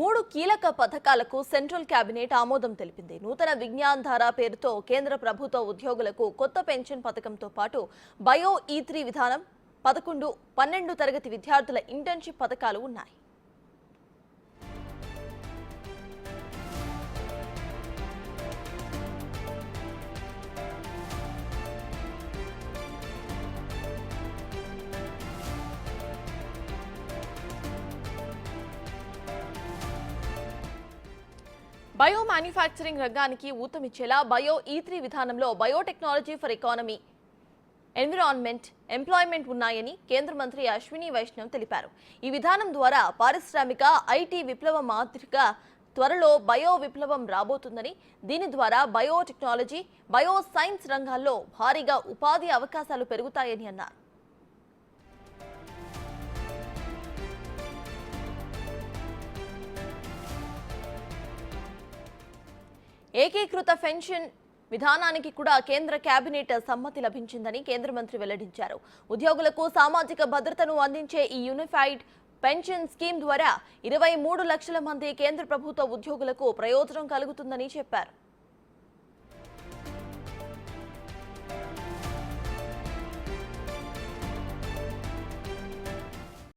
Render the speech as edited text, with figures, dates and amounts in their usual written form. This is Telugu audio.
3 కీలక పథకాలకు సెంట్రల్ కేబినెట్ ఆమోదం తెలిపింది. నూతన విజ్ఞాన్ ధార పేరుతో కేంద్ర ప్రభుత్వ ఉద్యోగులకు కొత్త పెన్షన్ పథకంతో పాటు బయో E3 విధానం, 11, 12 తరగతి విద్యార్థుల ఇంటర్న్‌షిప్ పథకాలు ఉన్నాయి. బయో మ్యానుఫ్యాక్చరింగ్ రంగానికి ఊతమిచ్చేలా బయో E3 విధానంలో biotechnology for economy, environment, employment ఉన్నాయని కేంద్ర మంత్రి అశ్విని వైష్ణవ్ తెలిపారు. ఈ విధానం ద్వారా పారిశ్రామిక IT విప్లవం మాదిరిగా త్వరలో బయో విప్లవం రాబోతుందని, దీని ద్వారా బయోటెక్నాలజీ, బయో సైన్స్ రంగాల్లో భారీగా ఉపాధి అవకాశాలు పెరుగుతాయని అన్నారు. ఏకీకృత పెన్షన్ విధానానికి కూడా కేంద్ర కేబినెట్ సమ్మతి లభించిందని కేంద్ర మంత్రి వెల్లడించారు. ఉద్యోగులకు సామాజిక భద్రతను అందించే ఈ యూనిఫైడ్ పెన్షన్ స్కీమ్ ద్వారా 23 లక్షల మంది కేంద్ర ప్రభుత్వ ఉద్యోగులకు ప్రయోజనం కలుగుతుందని చెప్పారు.